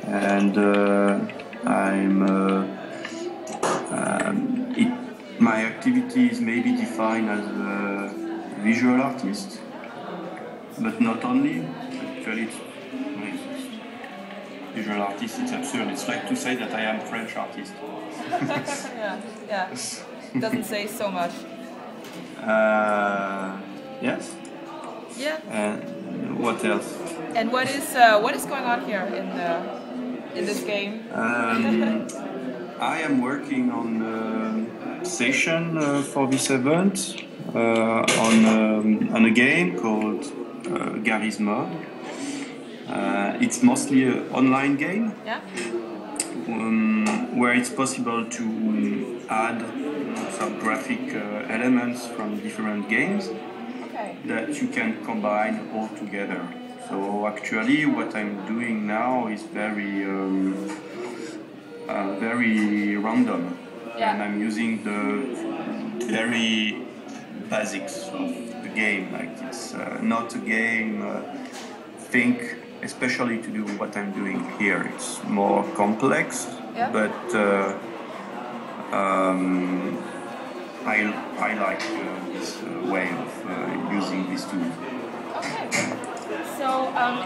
and my activity is maybe defined as a visual artist, but not only. Actually, visual artist, it's absurd. It's like to say that I am French artist. yeah. Doesn't say so much. Yes. Yeah. And what else? And what is going on here in this game? I am working on a session for this event on a game called Garry's Mod. It's mostly an online game. Yeah. Where it's possible to add some graphic elements from different games that you can combine all together. So actually what I'm doing now is very random, and I'm using the very basics of the game. Like it's not a game especially to do what I'm doing here. It's more complex, but I like this way of using this tool. Okay. So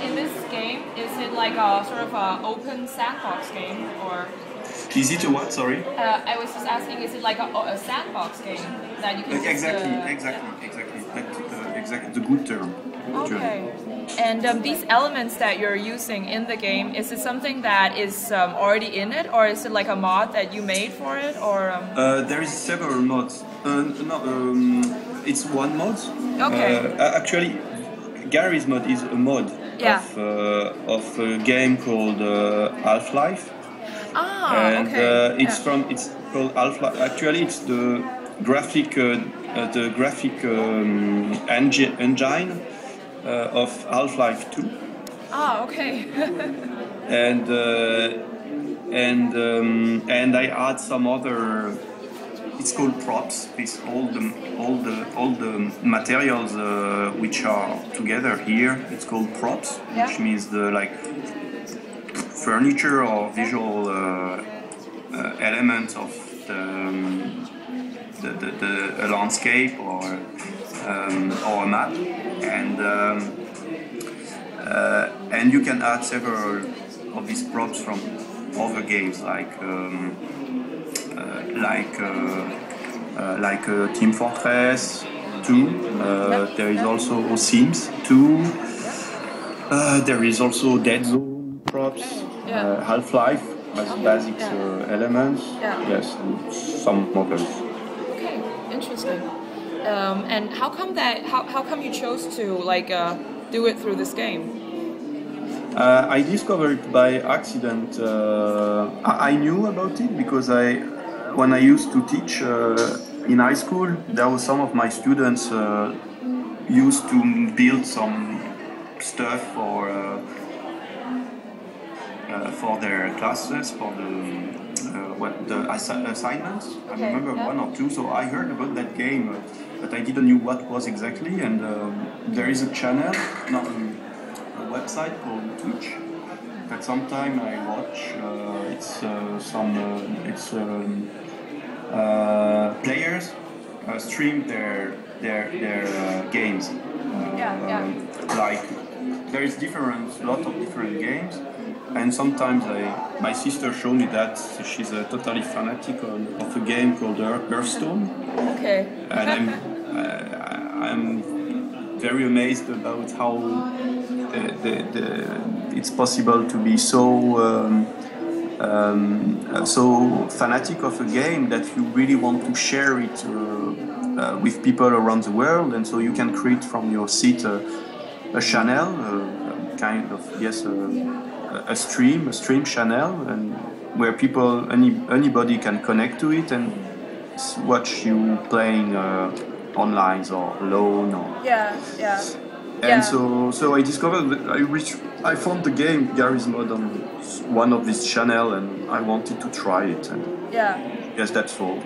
in this game, is it like a sort of an open sandbox game, or? Is it a what? Sorry. I was just asking, is it like a sandbox game that you can exactly. That's the good term. Okay. And these elements that you're using in the game, is it something that is already in it, or is it like a mod that you made for it, or? There is several mods. It's one mod. Okay. Actually, Garry's Mod is a mod of a game called Half-Life. And it's called Half-Life. Actually, it's the graphic engine of Half-Life 2. Okay. and I add some other. It's called props. It's all the materials which are together here. It's called props, which means the furniture or visual elements of the landscape or a map, and you can add several of these props from other games like Team Fortress 2. There is also Sims 2. There is also Dead Zone props. Half-Life has basic elements. Yes, and some others. Okay, interesting. And how come you chose to do it through this game? I discovered it by accident. I knew about it because when I used to teach in high school, there was some of my students used to build some stuff for their classes, for the assignments. I remember one or two. So I heard about that game, but I didn't know what was exactly. And there is a channel, a website called Twitch that sometimes I watch. Players stream their games. Like there is lot of different games, and sometimes my sister showed me that she's a totally fanatic of a game called Hearthstone. Okay. And I'm very amazed about how it's possible to be so fanatic of a game that you really want to share it with people around the world, and so you can create from your seat a channel, a stream channel, and where anybody can connect to it and watch you playing online or alone. And so I discovered that I found the game Garry's Mod on one of these channel, and I wanted to try it. And yes, that's all.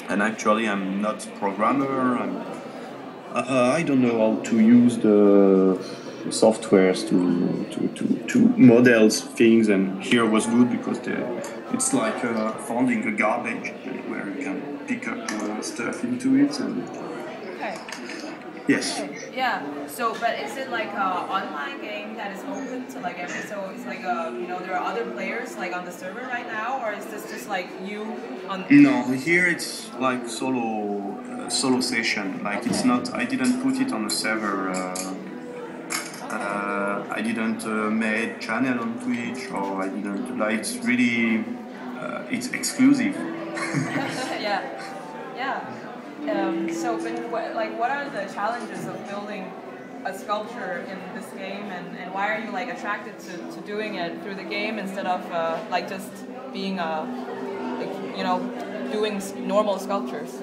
And actually, I'm not a programmer. I don't know how to use softwares to model things, and here was good because it's like finding a garbage where you can pick up stuff into it. And okay. Yes. Okay. Yeah. So, but is it like an online game that is open to like every? So it's like there are other players like on the server right now, or is this just like you on? No, here it's like solo session. Like okay. It's not. I didn't put it on a server. I didn't make channel on Twitch, or I didn't. Like it's really, it's exclusive. Yeah. Yeah. So, what are the challenges of building a sculpture in this game, and why are you like attracted to doing it through the game instead of like just being doing normal sculptures?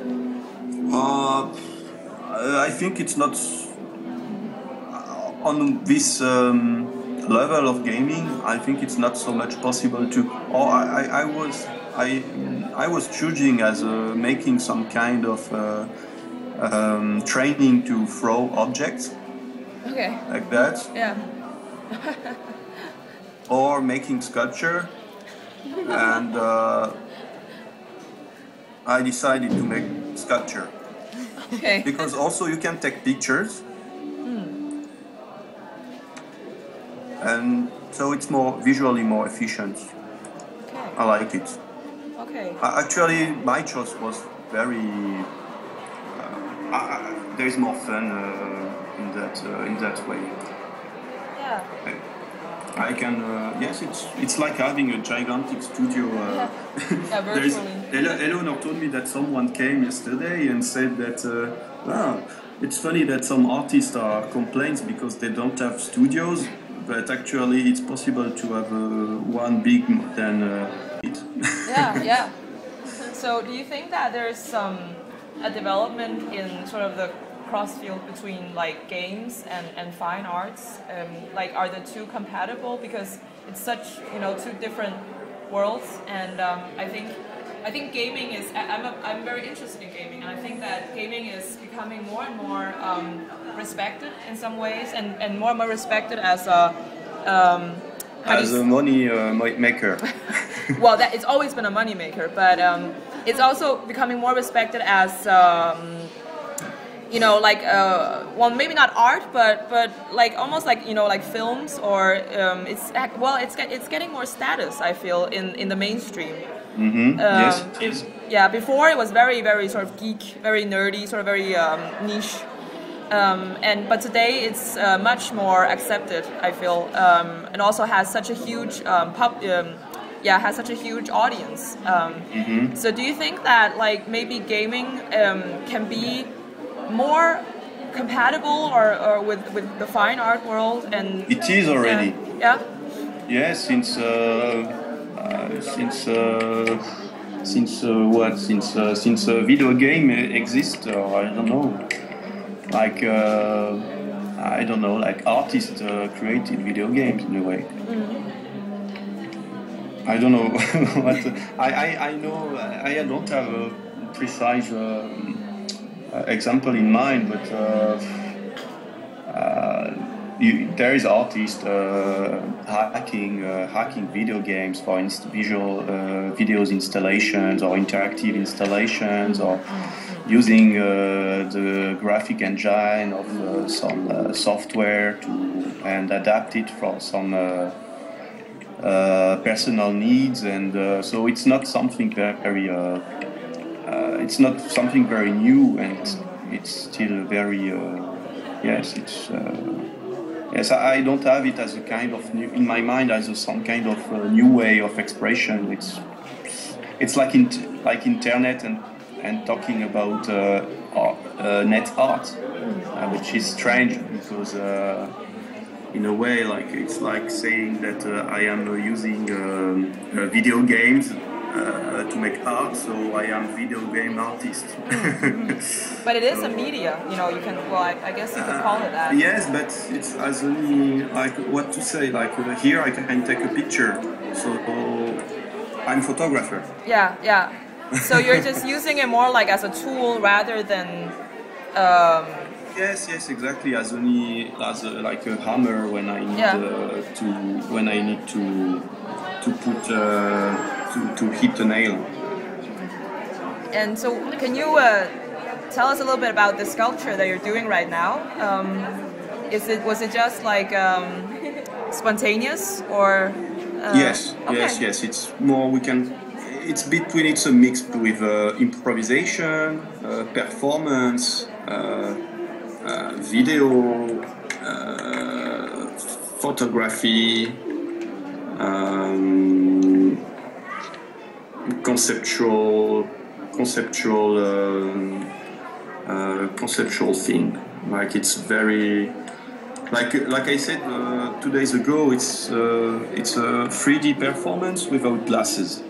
I think it's not on this level of gaming. I think it's not so much possible to. Or I was choosing as making some kind of training to throw objects. Okay. Like that. Yeah. Or making sculpture, and I decided to make sculpture. Okay. Because also you can take pictures. And so it's visually more efficient. Okay. I like it. Okay. Actually, my choice was very. There is more fun in that way. Yeah. I can. Yes, it's like having a gigantic studio. Yeah, virtually. Eleanor told me that someone came yesterday and said that. It's funny that some artists are complaints because they don't have studios. But actually, it's possible to have one big than it. Yeah. So, do you think that there's a development in sort of the cross field between like games and fine arts? Like, are the two compatible? Because it's such two different worlds, and I think gaming is. I'm very interested in gaming, and I think that gaming is becoming more and more respected in some ways, and more respected as a money maker. Well, it's always been a money maker, but it's also becoming more respected as well, maybe not art, but like almost like like films, or it's getting more status, I feel, in the mainstream. Mm-hmm. Yes, it is. Yeah, before it was very, very sort of geek, very nerdy, sort of very niche. But today it's much more accepted, I feel, and also has such a huge has such a huge audience. So do you think that like maybe gaming can be more compatible or with the fine art world? And it is already. Yeah. Yes, since video game exists, or I don't know. Like I don't know, like artists created video games in a way. I don't know what I know. I don't have a precise example in mind, but there is artists hacking video games for visual videos installations or interactive installations, or using the graphic engine of some software and adapt it for some personal needs, and so it's not something very new, and it's still very yes. I don't have it as a kind of new, in my mind, as some kind of new way of expression. It's like internet and talking about net art, which is strange because in a way, like it's like saying that I am using video games to make art, so I am video game artist. But it is a media, you can. Well, I guess you could call it that. Yes, but it's as only like what to say. Like here, I can take a picture, so I'm a photographer. Yeah. So you're just using it more like as a tool rather than Yes, yes, exactly. As like a hammer when I need to put to hit a nail. And so, can you tell us a little bit about the sculpture that you're doing right now? Was it just like spontaneous or? Yes, okay. yes. It's more It's between. It's a mix with improvisation, performance, video, photography, conceptual thing. Like it's very, like I said 2 days ago, it's a 3D performance without glasses.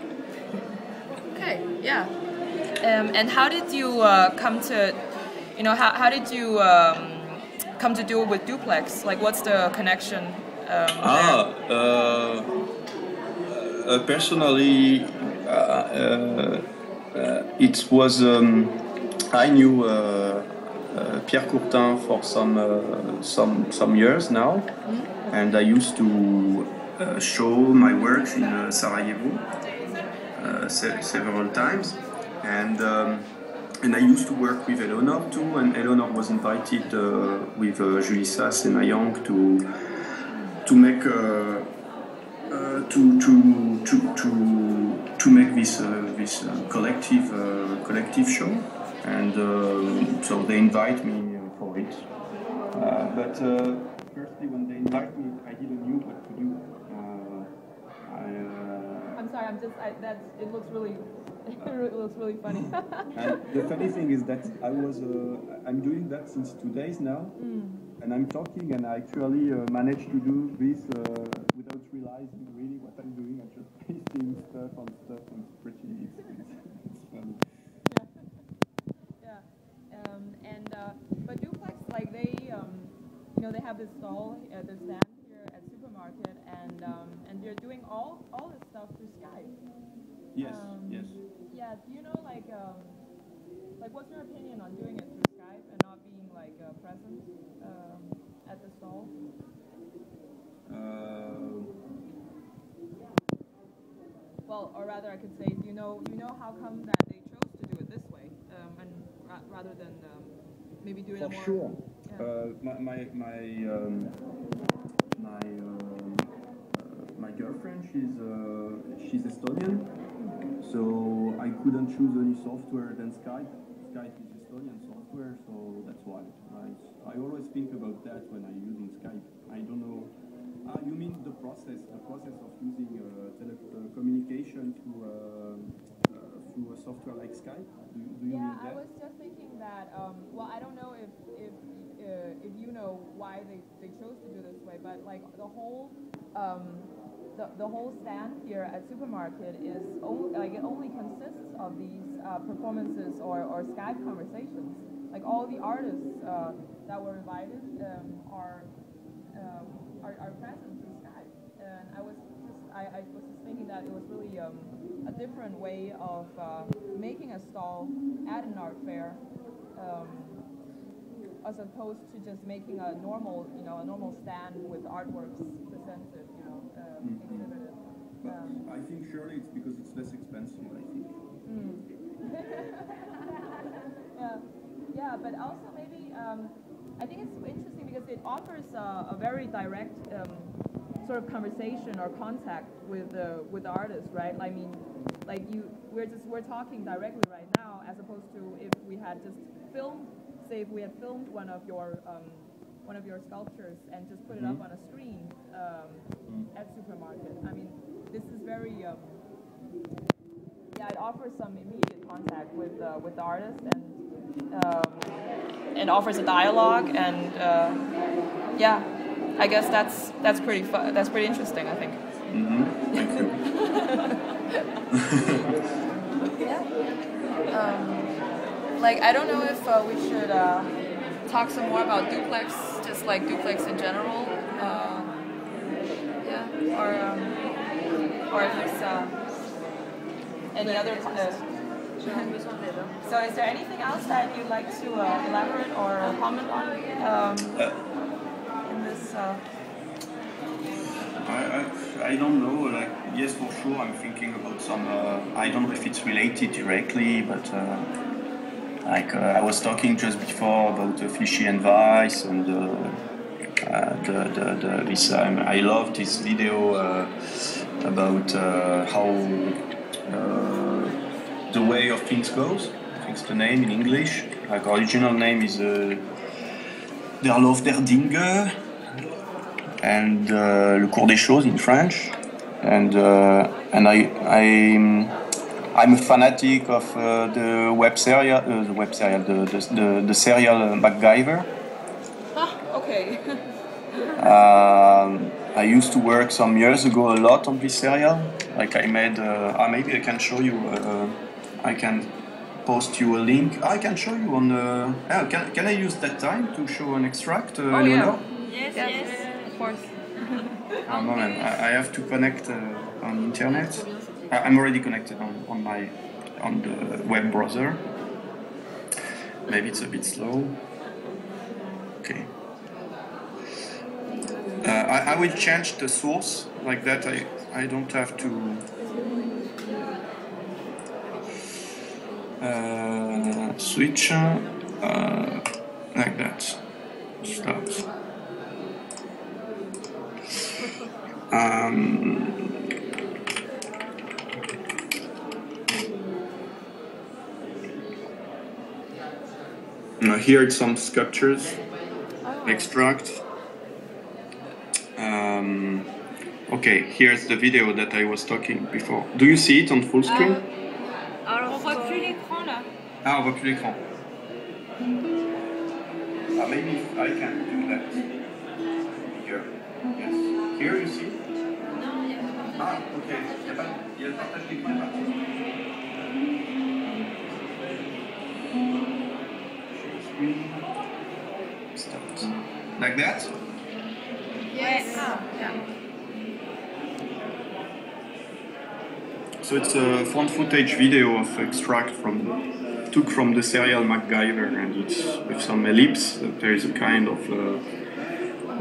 Okay, yeah. And how did you come to, how did you come to do it with Duplex? Like, what's the connection? Personally, it was I knew Pierre Courtin for some years now, and I used to show my works in Sarajevo several times, and I used to work with Eleanor too, and Eleanor was invited with Julie Sass and Ayang to make to make this collective show, and so they invite me for it. But firstly, when they invite me, I didn't know what to do. I'm sorry. It looks really. It looks really funny. And the funny thing is that I'm doing that since 2 days now, and I'm talking, and I actually managed to do this without realizing really what I'm doing. I'm just pasting stuff, and it's pretty. It's funny. Yeah. But Duplex, like they have this stall, the stand here at Supermarket, and they're doing all this stuff through Skype. Yes. Yes. Yeah. Do you know like what's your opinion on doing it through Skype and not being like present at the stall? Well, or rather, I could say, do you know how come that they chose to do it this way, and rather than maybe doing it more? Sure. Yeah. My girlfriend, she's Estonian, so I couldn't choose any software than Skype. Skype is Estonian software, so that's why. I always think about that when I'm using Skype. I don't know. You mean the process of using telecommunication through a software like Skype? Do you mean that? I was just thinking that. Well, I don't know if you know why they chose to do this way, but like the whole stand here at Supermarket is it only consists of these performances or Skype conversations. Like all the artists that were invited are present through Skype, and I was just thinking that it was really a different way of making a stall at an art fair, as opposed to just making a normal stand with artworks presented, exhibited. I think surely it's because it's less expensive. I think. Yeah, but also maybe I think it's interesting because it offers a very direct sort of conversation or contact with the artist, right? I mean, like we're talking directly right now, as opposed to if we had just filmed. Say if we had filmed one of your sculptures and just put it up on a screen at Supermarket. I mean, this is very it offers some immediate contact with the artist and offers a dialogue, and I guess that's pretty that's pretty interesting, I think. Thank you. Like, I don't know if we should talk some more about Duplex, just like Duplex in general, or if there's any other. So is there anything else that you'd like to elaborate or comment on in this? I don't know, like, yes, for sure, I'm thinking about some, I don't know if it's related directly, but like I was talking just before about Fishy and Vice and this, I love this video about how the way of things goes. I think the name in English, like original name is Der Lauf der Dinge, and Le Cours des Choses in French, and I'm a fanatic of the serial MacGyver. Ah, okay. I used to work some years ago a lot on this serial. Like I made, maybe I can show you. I can post you a link. I can show you on. Can I use that time to show an extract? Oh yeah. Yes. Of course. A moment, I have to connect on internet. I'm already connected on the web browser. Maybe it's a bit slow. Okay. I will change the source like that. I don't have to switch like that. Stop. Here it's some sculptures, extract. Okay, here's the video that I was talking before. Do you see it on full screen? Alors on voit plus l'écran là. Ah, on voit plus l'écran. Maybe I can do that. Here. Yes. Here you see? Ah, ok. Il y a le partage d'écran là. Start. Like that? Yes. Yeah. So it's a found footage video of extract took from the serial MacGyver, and it's with some ellipse. There is a kind of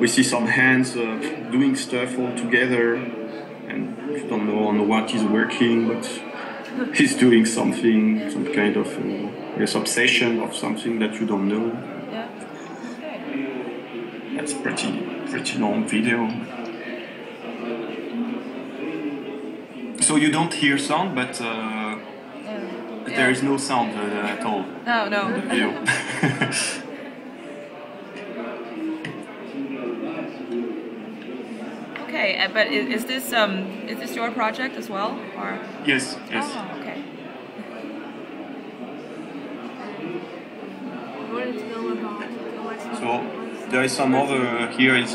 we see some hands doing stuff all together, and you don't know on what he's working, but he's doing something, some kind of yes, obsession of something that you don't know. Yeah. Okay. That's pretty long video. So you don't hear sound, but there is no sound at all. No. In the video. Okay, but is this your project as well, or? Yes. Oh, okay. So there is some other here. It's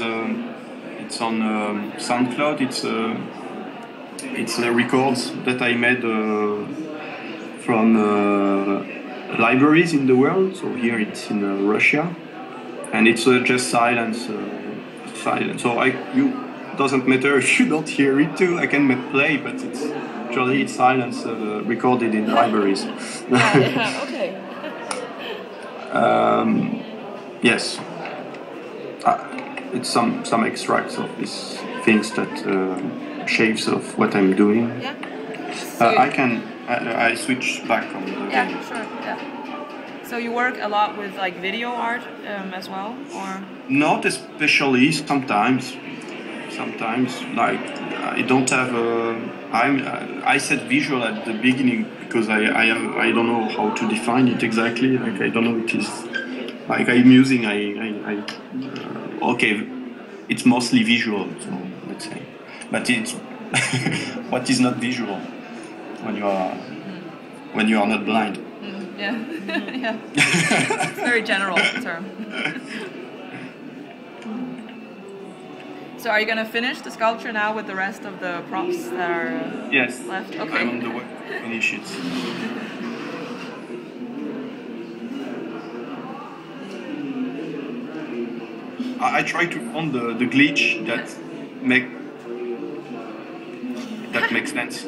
on SoundCloud. It's records that I made from libraries in the world. So here it's in Russia, and it's just silence. So doesn't matter if you don't hear it too. I can play, but it's silence recorded in libraries. Yeah. Okay. Yes. It's some extracts of these things that shapes of what I'm doing. Yeah. I switch back on the game. Sure. Yeah. So you work a lot with like video art as well, or? Not especially. Sometimes like I don't have I said visual at the beginning because I don't know how to define it exactly. Like I don't know it is like I'm using okay, it's mostly visual, so let's say, but it's what is not visual when you are not blind. Yeah. Yeah. It's a very general term. So are you going to finish the sculpture now with the rest of the props that are yes. left? Okay. I'm on the way to finish it. I try to find the glitch that makes sense.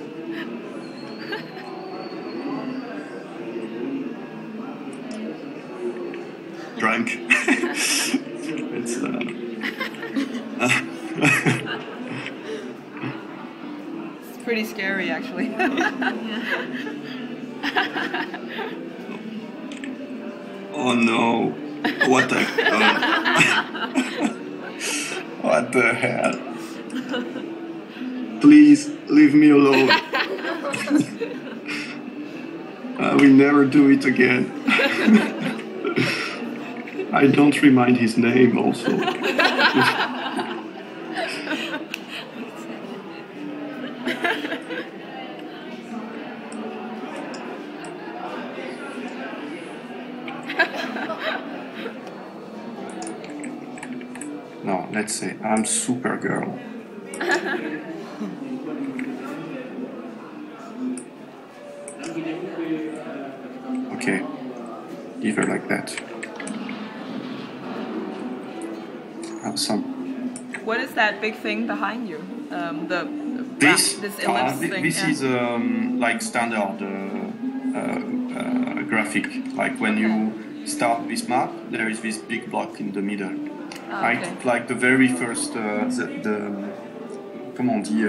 drunk. It's it's pretty scary, actually. Oh no! What the? What the hell? Please leave me alone. I will never do it again. I don't remind his name also. No, let's say I'm Supergirl. Okay, leave her like that. Have some. What is that big thing behind you? This ellipse thing. This is like standard graphic. Like when you start this map, there is this big block in the middle. Right? Okay. Like the very first, comment on dit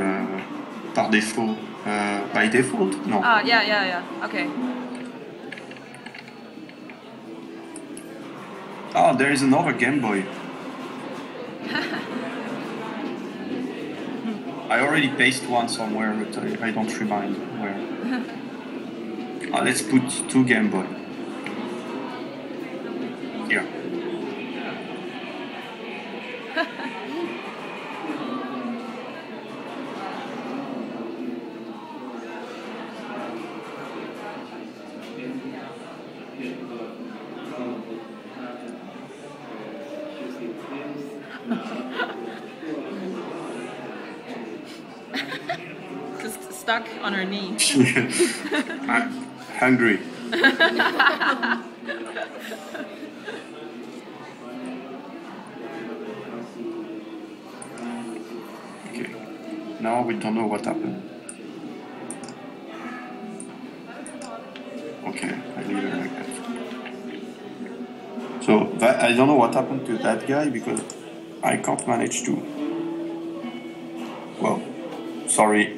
par défaut, by default? No. Yeah. Okay. Oh, there is another Game Boy. I already pasted one somewhere, but I don't remind where. Let's put 2 Game Boy. Here. Just stuck on her knee. I'm hungry. Okay. Now we don't know what happened. Okay, I leave it like that. So that, I don't know what happened to that guy because I can't manage to. Well, sorry.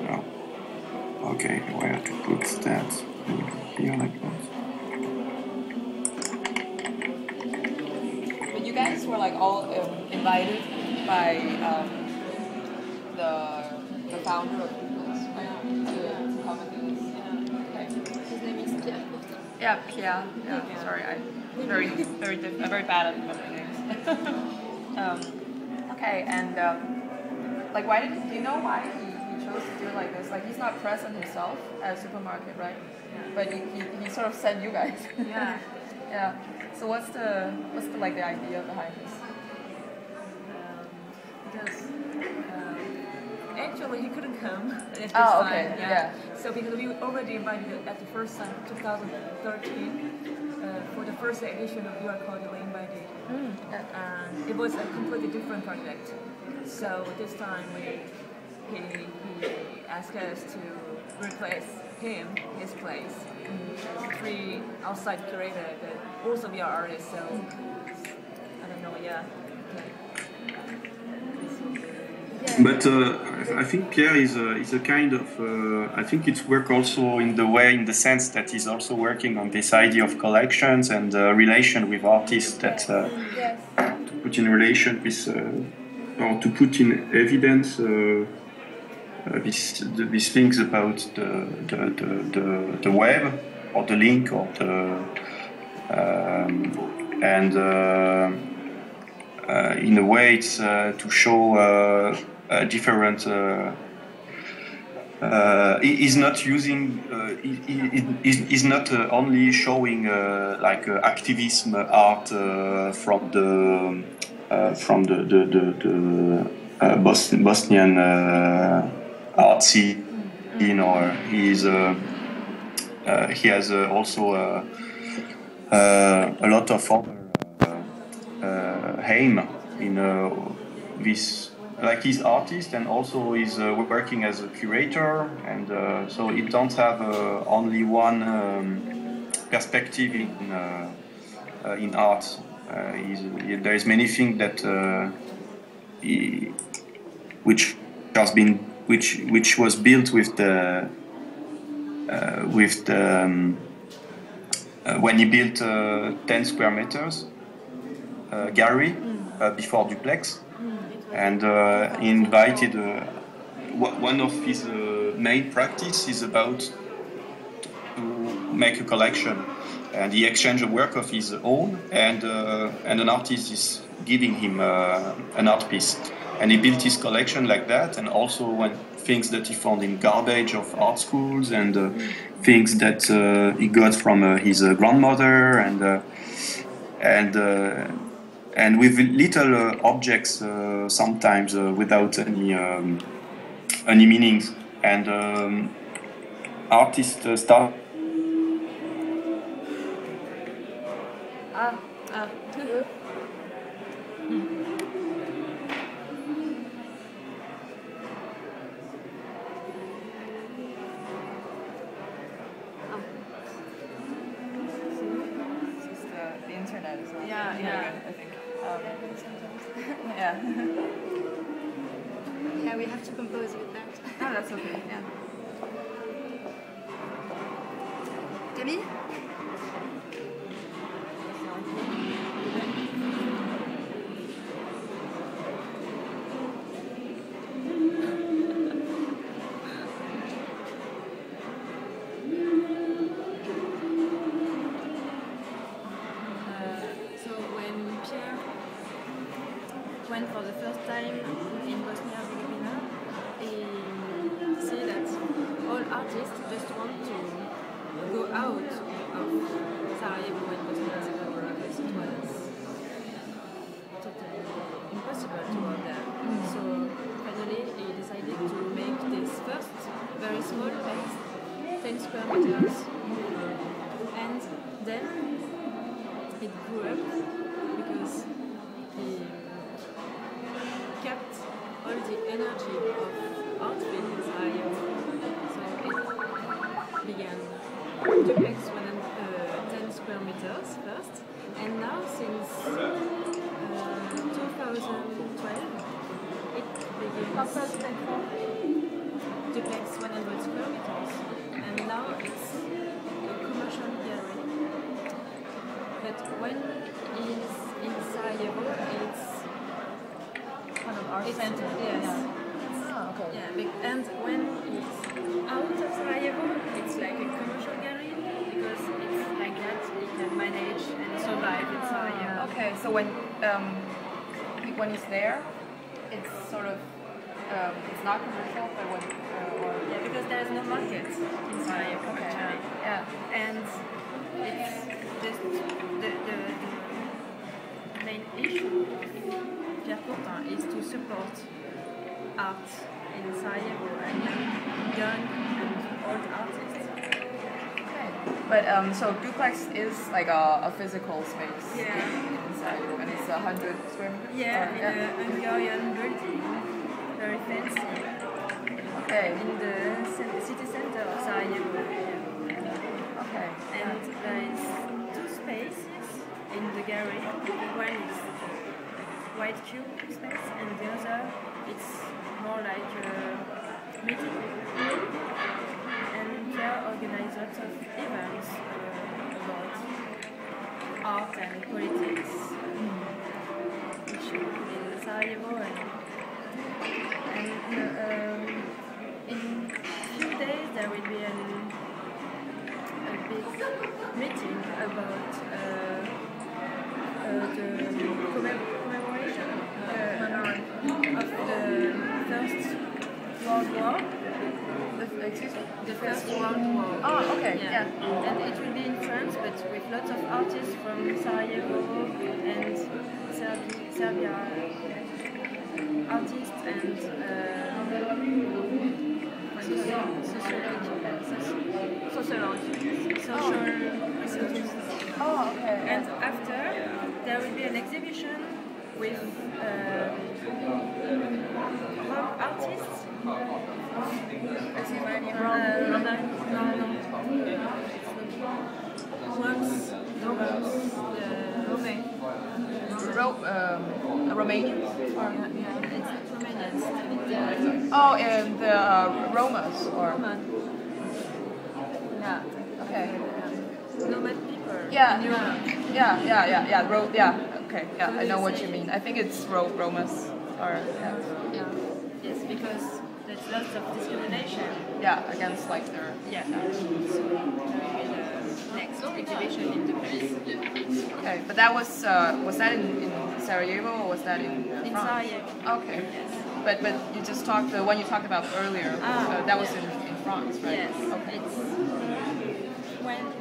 No. Okay, where to put that? Here like that. But you guys were like all invited by the founder of Duplex, right? To come and do this. Yeah. Okay. His name is Pierre. Yeah, Pierre. Yeah. Sorry, I'm very bad at remembering names. Okay, and like, why do you know why he chose to do it like this? Like, he's not present himself at a supermarket, right? Yeah. But he sort of sent you guys. Yeah. Yeah. So what's the like the idea behind this? Because actually he couldn't come at this Oh, time. okay. Yeah. So because we already invited at the first time, 2013, for the first edition of You Are Cordially Invited. And it was a completely different project. So this time he asked us to replace his place. 3 outside curators that also we are artists, so I don't know, yeah. But I think Pierre is a kind of I think it's work also in the sense that he's also working on this idea of collections and relation with artists that to put in relation with or to put in evidence these things about the web or the link or in a way it's to show different. Is not using. Is not only showing like activism art from the Bosnian art scene. Or he has also a lot of other aim in this. Like he's artist and also he's working as a curator, and so he don't have only one perspective in art. There is many things that which was built with the when he built 10 square meters, Garry, before Duplex, and he invited one of his main practice is about to make a collection, and he exchanged a work of his own, and an artist is giving him an art piece, and he built his collection like that, and also when things that he found in garbage of art schools, and things that he got from his grandmother, and with little objects, sometimes without any meanings, and artists start. The internet is not yeah. good, I think. Yeah. Yeah, we have to compose with that. Oh, that's okay. Yeah. Camille? Went for the first time in Bosnia-Herzegovina, he see that all artists just want to go out of Sarajevo and Bosnia-Herzegovina because it was totally impossible to work there. So finally he decided to make this first very small place, 10 square meters, and then it grew up because he kept all the energy of art in Sarajevo. So it began Duplex 10 square meters first, and now since 2012 it begins Duplex 100 square meters, and now it's a commercial gallery. But when it's in Sarajevo, it's kind of art center. Yes. Yeah. Oh, okay. Yeah, and when it's out of Sarajevo, it's like a commercial gallery because it's like that you can manage and survive in Sarajevo. Okay, so when it's there, it's sort of it's not commercial, but when yeah, because there's no market in Sarajevo actually. Yeah, and it's just the main issue is to support art in Sarajevo and young and old artists. Okay. But so Duplex is like a physical space in Sarajevo, and it's 100 square meters? Yeah, in a Hungarian building, very fancy. Okay. In the city center of Sarajevo. Okay. And there is 2 spaces in the gallery. One is white cube space, and the other it's more like a meeting room, and there organize lots of events about art and politics, which in Sarajevo, and in few days there will be a big meeting about the commemoration of the First World War. The First World War. Oh, okay. Yeah. And it will be in France, but with lots of artists from Sarajevo and Serbia artists and social researchers. Oh, okay. And after, there will be an exhibition with rock artists. Romanian? Or? Yeah, it's not Romanian. It's oh, and the Romas? Or? Roman. Yeah, okay. Nomad people. Yeah, in Europe. yeah. Okay, yeah, So I know you what say you mean. I think it's Romas. Or, yeah. Yeah. Yes, because there's lots of discrimination. Yeah, against like their... Yeah. So there will be the next exhibition in Duplex. Okay, but that was that in Sarajevo or was that in In France? Sarajevo. Okay. Yes. But you just talked, the one you talked about earlier, that was in France, right? Yes. Okay. It's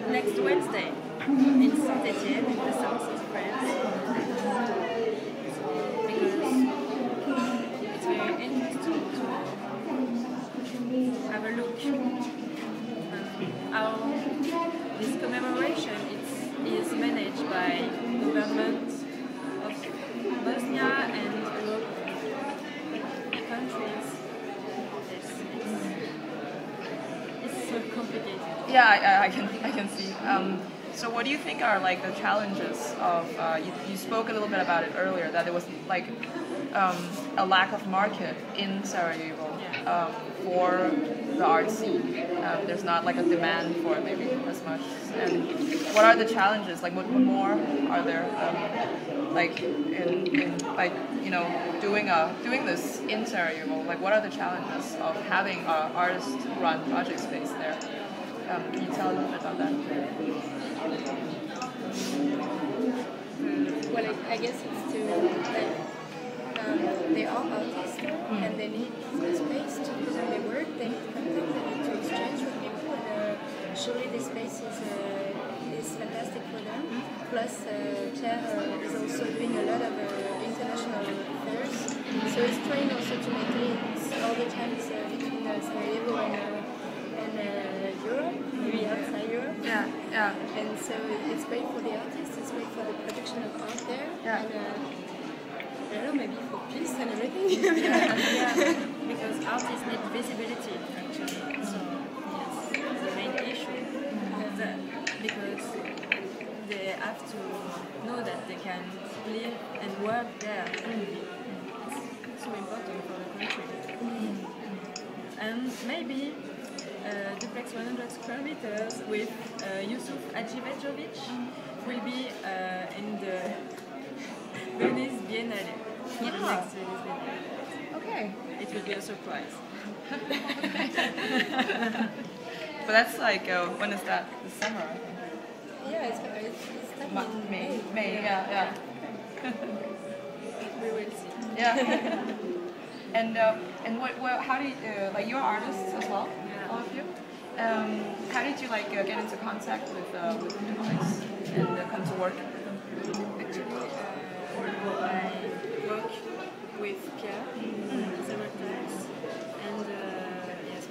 next Wednesday in Saint-Étienne, in the south of France. Because it's very interesting to have a look how this commemoration is managed by government of Bosnia and Europe countries. It's so complicated. Yeah, I can see. So what do you think are like the challenges of, you spoke a little bit about it earlier, that there was like a lack of market in Sarajevo for the art scene. There's not like a demand for it maybe as much. And what are the challenges? Like what more are there like in like, you know, doing this in Sarajevo? Like what are the challenges of having an artist-run project space there? Can you tell a little bit about that? Well, I guess it's to like they are artists and they need the space to do their work. They need contact, they need to exchange with people, and surely this space is fantastic for them. Plus, Claire is also doing a lot of international affairs, so it's trying also to make links all the time between Sarajevo and Europe, maybe outside Europe. Yeah. And so it's great for the artists, it's great for the production of art there. Yeah. And, I don't know, maybe for peace and everything. Yeah. Because artists need visibility, actually. So, yes, it's the main issue. Because they have to know that they can live and work there. It's so important for the country. And maybe Duplex 100 square meters with Yusuf Adjivejovic will be in the Venice Biennale. The next Venice Biennale. Okay. It will be a surprise. But that's like, when is that? This summer, I think. Yeah, it's starting in May, yeah. We will see. Yeah. And how do you, like you're artists as well, all of you? How did you like get into contact with Duplex and come to work with them? Actually, I work with Pierre several times, and yes,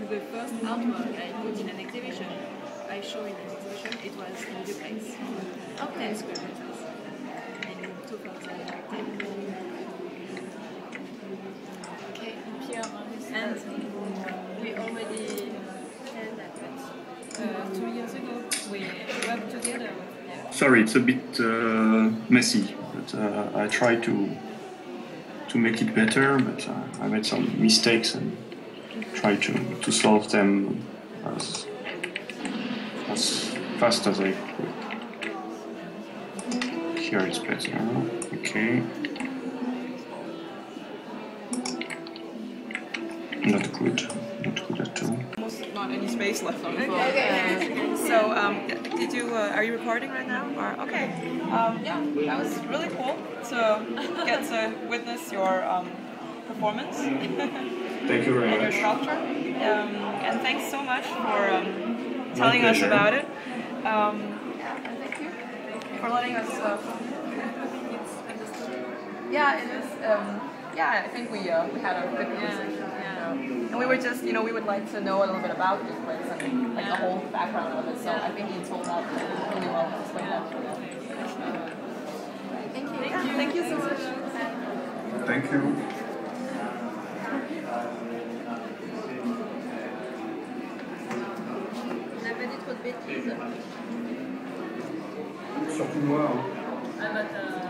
the first artwork I put in an exhibition, I show in an exhibition, it was in Duplex, 10 square meters, in 2010. Okay. And we already said that 2 years ago we worked together. Sorry, it's a bit messy, but I try to make it better, but I made some mistakes and try to solve them as fast as I could. Here it's better. Okay. Not good at all. Almost not any space left on the phone. Okay. So, did you? Are you recording right now? Or okay. Yeah, that was really cool to get to witness your performance. Thank you very and much. your sculpture. And thanks so much for telling us about it. And thank you for letting us. Yeah, it is. Yeah, I think we had a good conversation. And we were just, we would like to know a little bit about this place and like the whole background of it. So I think you told that really well. Explained that. Thank you so much. Thank you. On n'a pas dit trop de bêtises. Surtout moi. Ah but